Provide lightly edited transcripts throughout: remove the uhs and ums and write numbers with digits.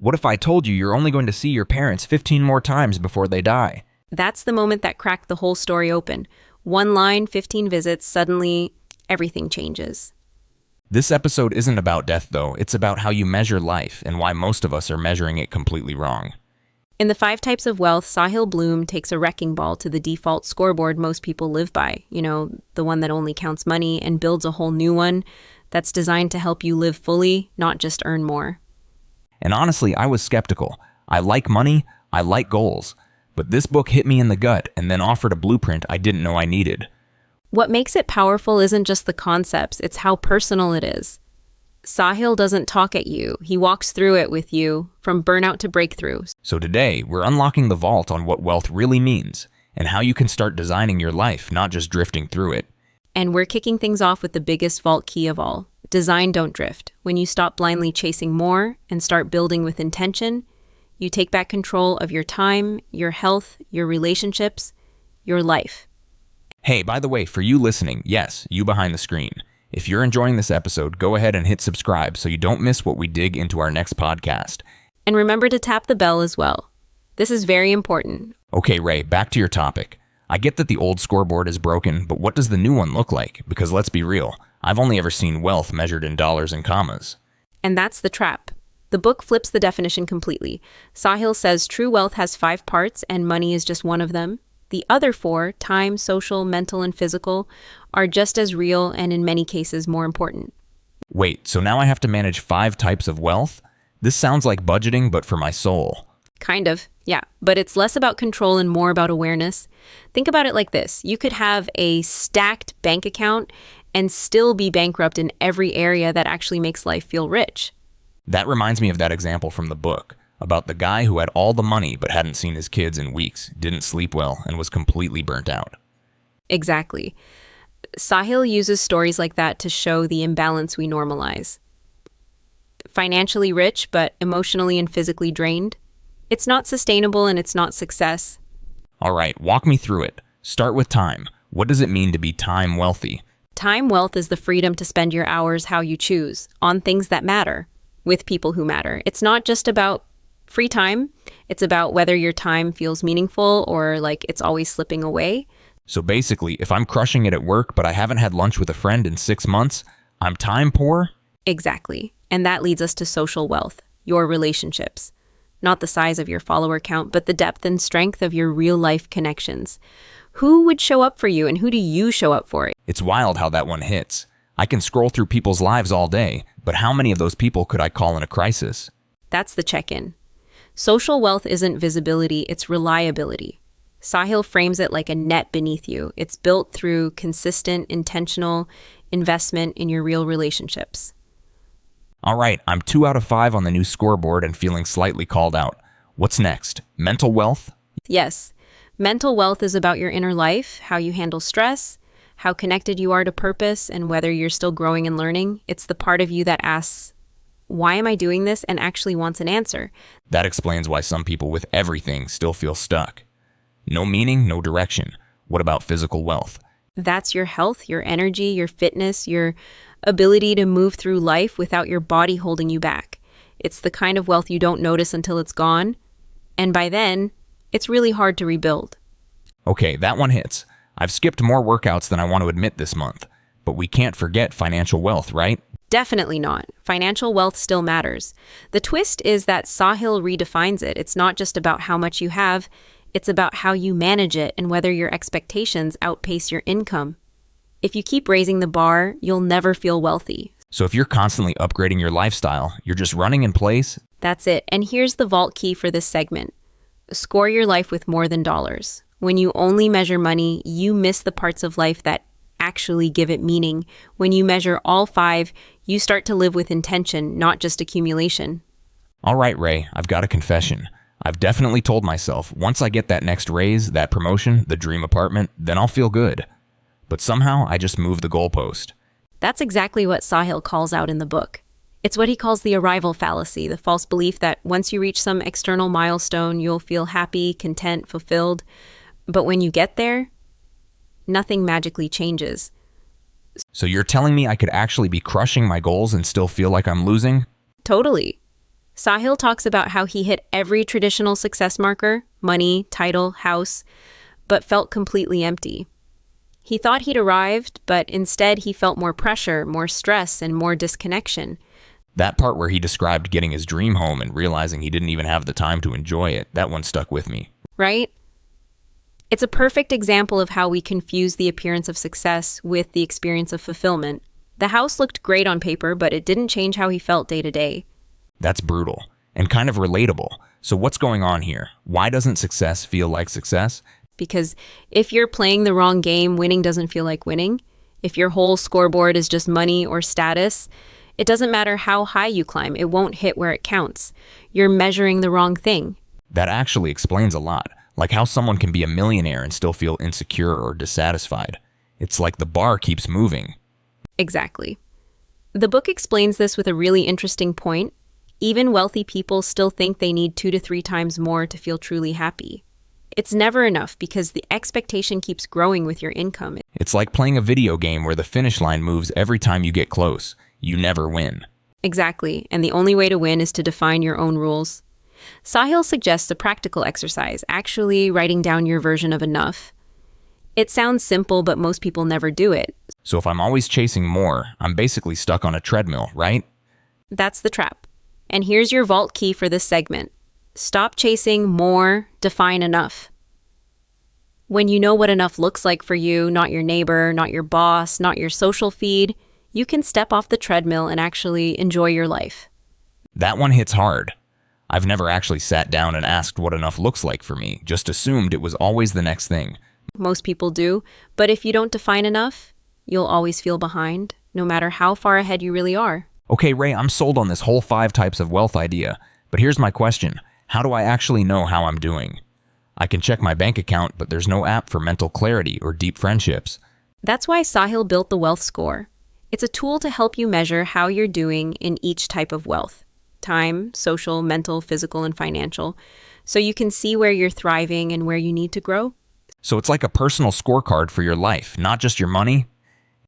What if I told you you're only going to see your parents 15 more times before they die? That's the moment that cracked the whole story open. One line, 15 visits, suddenly everything changes. This episode isn't about death, though. It's about how you measure life and why most of us are measuring it completely wrong. In the 5 Types of Wealth, Sahil Bloom takes a wrecking ball to the default scoreboard most people live by. The one that only counts money, and builds a whole new one that's designed to help you live fully, not just earn more. And honestly, I was skeptical. I like money, I like goals. But this book hit me in the gut and then offered a blueprint I didn't know I needed. What makes it powerful isn't just the concepts, it's how personal it is. Sahil doesn't talk at you. He walks through it with you, from burnout to breakthrough. So today, we're unlocking the vault on what wealth really means and how you can start designing your life, not just drifting through it. And we're kicking things off with the biggest vault key of all. Design, don't drift. When you stop blindly chasing more and start building with intention, you take back control of your time, your health, your relationships, your life. Hey, by the way, for you listening, yes, you behind the screen. If you're enjoying this episode, go ahead and hit subscribe so you don't miss what we dig into our next podcast. And remember to tap the bell as well. This is very important. Okay, Ray, back to your topic. I get that the old scoreboard is broken, but what does the new one look like? Because let's be real, I've only ever seen wealth measured in dollars and commas. And that's the trap. The book flips the definition completely. Sahil says true wealth has 5 parts and money is just one of them. The other 4, time, social, mental, and physical, are just as real and in many cases more important. Wait, so now I have to manage 5 types of wealth? This sounds like budgeting, but for my soul. Kind of, yeah. But it's less about control and more about awareness. Think about it like this. You could have a stacked bank account and still be bankrupt in every area that actually makes life feel rich. That reminds me of that example from the book, about the guy who had all the money but hadn't seen his kids in weeks, didn't sleep well, and was completely burnt out. Exactly. Sahil uses stories like that to show the imbalance we normalize. Financially rich, but emotionally and physically drained. It's not sustainable and it's not success. All right, walk me through it. Start with time. What does it mean to be time wealthy? Time wealth is the freedom to spend your hours how you choose, on things that matter, with people who matter. It's not just about free time. It's about whether your time feels meaningful or like it's always slipping away. So basically, if I'm crushing it at work but I haven't had lunch with a friend in 6 months, I'm time poor? Exactly. And that leads us to social wealth, your relationships. Not the size of your follower count, but the depth and strength of your real-life connections. Who would show up for you and who do you show up for? It's wild how that one hits. I can scroll through people's lives all day, but how many of those people could I call in a crisis? That's the check-in. Social wealth isn't visibility, it's reliability. Sahil frames it like a net beneath you. It's built through consistent, intentional investment in your real relationships. All right, I'm 2 out of 5 on the new scoreboard and feeling slightly called out. What's next? Mental wealth? Yes. Mental wealth is about your inner life, how you handle stress, how connected you are to purpose, and whether you're still growing and learning. It's the part of you that asks, why am I doing this, and actually wants an answer. That explains why some people with everything still feel stuck. No meaning, no direction. What about physical wealth? That's your health, your energy, your fitness, your ability to move through life without your body holding you back. It's the kind of wealth you don't notice until it's gone. And by then, it's really hard to rebuild. Okay, that one hits. I've skipped more workouts than I want to admit this month. But we can't forget financial wealth, right? Definitely not. Financial wealth still matters. The twist is that Sahil redefines it. It's not just about how much you have, it's about how you manage it and whether your expectations outpace your income. If you keep raising the bar, you'll never feel wealthy. So if you're constantly upgrading your lifestyle, you're just running in place? That's it. And here's the vault key for this segment. Score your life with more than dollars. When you only measure money, you miss the parts of life that actually give it meaning. When you measure all 5, you start to live with intention, not just accumulation. All right, Ray, I've got a confession. I've definitely told myself, once I get that next raise, that promotion, the dream apartment, then I'll feel good. But somehow I just move the goalpost. That's exactly what Sahil calls out in the book. It's what he calls the arrival fallacy, the false belief that once you reach some external milestone, you'll feel happy, content, fulfilled. But when you get there, nothing magically changes. So you're telling me I could actually be crushing my goals and still feel like I'm losing? Totally. Sahil talks about how he hit every traditional success marker, money, title, house, but felt completely empty. He thought he'd arrived, but instead he felt more pressure, more stress, and more disconnection. That part where he described getting his dream home and realizing he didn't even have the time to enjoy it, that one stuck with me. Right? It's a perfect example of how we confuse the appearance of success with the experience of fulfillment. The house looked great on paper, but it didn't change how he felt day to day. That's brutal and kind of relatable. So what's going on here? Why doesn't success feel like success? Because if you're playing the wrong game, winning doesn't feel like winning. If your whole scoreboard is just money or status, it doesn't matter how high you climb, it won't hit where it counts. You're measuring the wrong thing. That actually explains a lot, like how someone can be a millionaire and still feel insecure or dissatisfied. It's like the bar keeps moving. Exactly. The book explains this with a really interesting point. Even wealthy people still think they need 2 to 3 times more to feel truly happy. It's never enough because the expectation keeps growing with your income. It's like playing a video game where the finish line moves every time you get close. You never win. Exactly, and the only way to win is to define your own rules. Sahil suggests a practical exercise, actually writing down your version of enough. It sounds simple, but most people never do it. So if I'm always chasing more, I'm basically stuck on a treadmill, right? That's the trap. And here's your vault key for this segment. Stop chasing more, define enough. When you know what enough looks like for you, not your neighbor, not your boss, not your social feed, you can step off the treadmill and actually enjoy your life. That one hits hard. I've never actually sat down and asked what enough looks like for me, just assumed it was always the next thing. Most people do, but if you don't define enough, you'll always feel behind, no matter how far ahead you really are. Okay, Ray, I'm sold on this whole 5 types of wealth idea, but here's my question. How do I actually know how I'm doing? I can check my bank account, but there's no app for mental clarity or deep friendships. That's why Sahil built the Wealth Score. It's a tool to help you measure how you're doing in each type of wealth: time, social, mental, physical, and financial, so you can see where you're thriving and where you need to grow. So it's like a personal scorecard for your life, not just your money?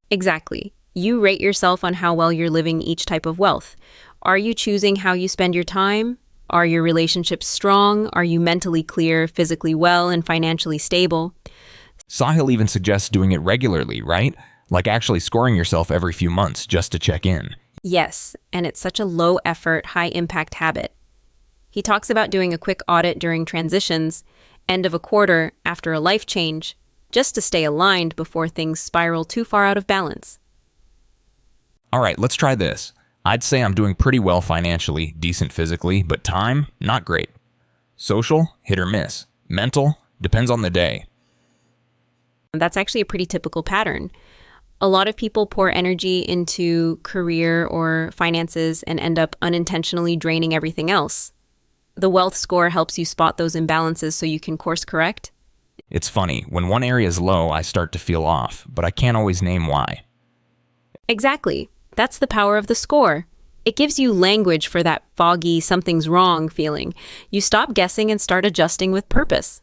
Exactly. You rate yourself on how well you're living each type of wealth. Are you choosing how you spend your time? Are your relationships strong? Are you mentally clear, physically well, and financially stable? Sahil even suggests doing it regularly, right? Like actually scoring yourself every few months just to check in. Yes, and it's such a low-effort, high-impact habit. He talks about doing a quick audit during transitions, end of a quarter, after a life change, just to stay aligned before things spiral too far out of balance. All right, let's try this. I'd say I'm doing pretty well financially, decent physically, but time, not great. Social, hit or miss. Mental, depends on the day. That's actually a pretty typical pattern. A lot of people pour energy into career or finances and end up unintentionally draining everything else. The wealth score helps you spot those imbalances so you can course correct. It's funny, when one area is low, I start to feel off, but I can't always name why. Exactly. That's the power of the score. It gives you language for that foggy, something's wrong feeling. You stop guessing and start adjusting with purpose.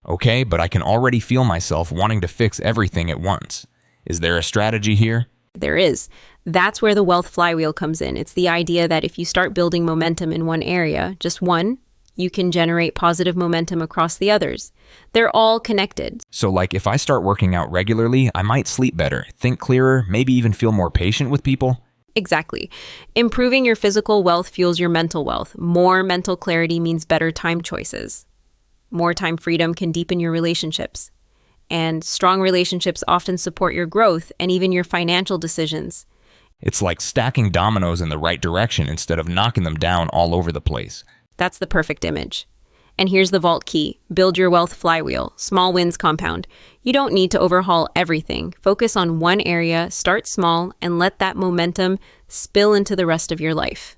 Okay, but I can already feel myself wanting to fix everything at once. Is there a strategy here? There is. That's where the wealth flywheel comes in. It's the idea that if you start building momentum in one area, just one, you can generate positive momentum across the others. They're all connected. So like if I start working out regularly, I might sleep better, think clearer, maybe even feel more patient with people. Exactly. Improving your physical wealth fuels your mental wealth. More mental clarity means better time choices. More time freedom can deepen your relationships. And strong relationships often support your growth and even your financial decisions. It's like stacking dominoes in the right direction instead of knocking them down all over the place. That's the perfect image. And here's the vault key. Build your wealth flywheel. Small wins compound. You don't need to overhaul everything. Focus on one area, start small, and let that momentum spill into the rest of your life.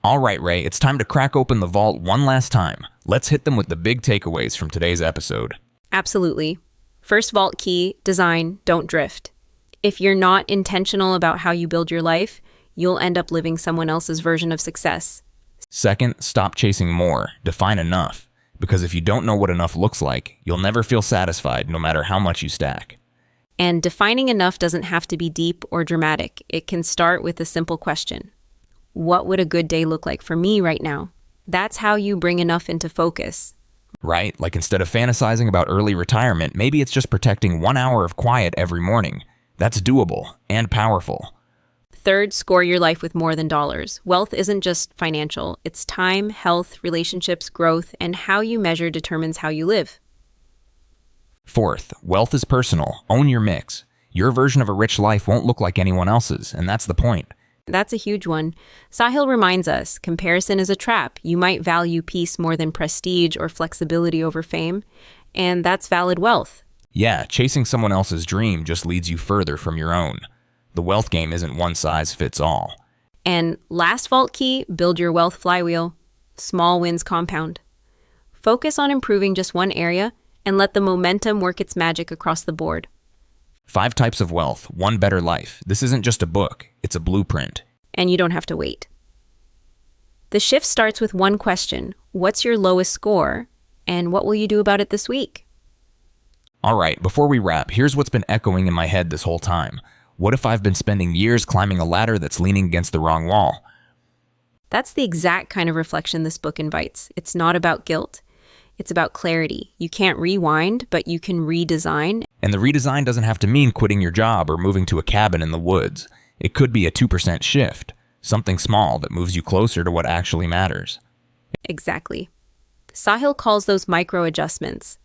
All right, Ray, it's time to crack open the vault one last time. Let's hit them with the big takeaways from today's episode. Absolutely. First vault key, design, don't drift. If you're not intentional about how you build your life, you'll end up living someone else's version of success. Second, stop chasing more. Define enough. Because if you don't know what enough looks like, you'll never feel satisfied no matter how much you stack. And defining enough doesn't have to be deep or dramatic. It can start with a simple question. What would a good day look like for me right now? That's how you bring enough into focus. Right? Like instead of fantasizing about early retirement, maybe it's just protecting 1 hour of quiet every morning. That's doable and powerful. Third, score your life with more than dollars. Wealth isn't just financial. It's time, health, relationships, growth, and how you measure determines how you live. Fourth, wealth is personal. Own your mix. Your version of a rich life won't look like anyone else's, and that's the point. That's a huge one. Sahil reminds us, comparison is a trap. You might value peace more than prestige or flexibility over fame, and that's valid wealth. Yeah, chasing someone else's dream just leads you further from your own. The wealth game isn't one size fits all. And last vault key, build your wealth flywheel. Small wins compound. Focus on improving just one area and let the momentum work its magic across the board. 5 types of wealth, one better life. This isn't just a book, it's a blueprint. And you don't have to wait. The shift starts with one question. What's your lowest score? And what will you do about it this week? All right, before we wrap, here's what's been echoing in my head this whole time. What if I've been spending years climbing a ladder that's leaning against the wrong wall? That's the exact kind of reflection this book invites. It's not about guilt. It's about clarity. You can't rewind, but you can redesign. And the redesign doesn't have to mean quitting your job or moving to a cabin in the woods. It could be a 2% shift, something small that moves you closer to what actually matters. Exactly. Sahil calls those micro adjustments.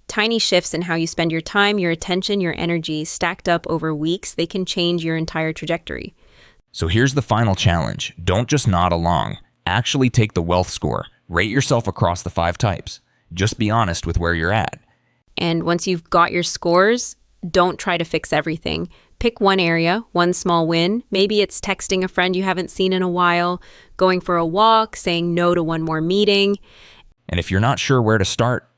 Tiny shifts in how you spend your time, your attention, your energy, stacked up over weeks, they can change your entire trajectory. So here's the final challenge. Don't just nod along. Actually take the wealth score. Rate yourself across the 5 types. Just be honest with where you're at. And once you've got your scores, don't try to fix everything. Pick one area, one small win. Maybe it's texting a friend you haven't seen in a while, going for a walk, saying no to one more meeting. And if you're not sure where to start,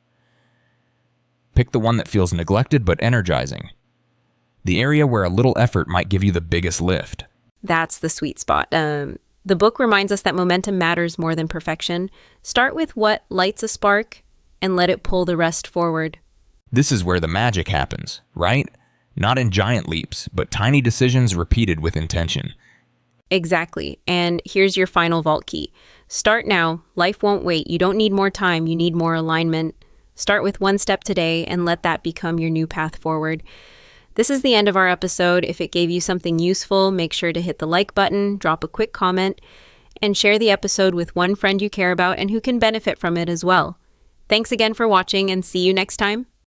pick the one that feels neglected but energizing. The area where a little effort might give you the biggest lift. That's the sweet spot. The book reminds us that momentum matters more than perfection. Start with what lights a spark and let it pull the rest forward. This is where the magic happens, right? Not in giant leaps, but tiny decisions repeated with intention. Exactly. And here's your final vault key. Start now. Life won't wait. You don't need more time. You need more alignment. Start with one step today and let that become your new path forward. This is the end of our episode. If it gave you something useful, make sure to hit the like button, drop a quick comment, and share the episode with one friend you care about and who can benefit from it as well. Thanks again for watching, and see you next time.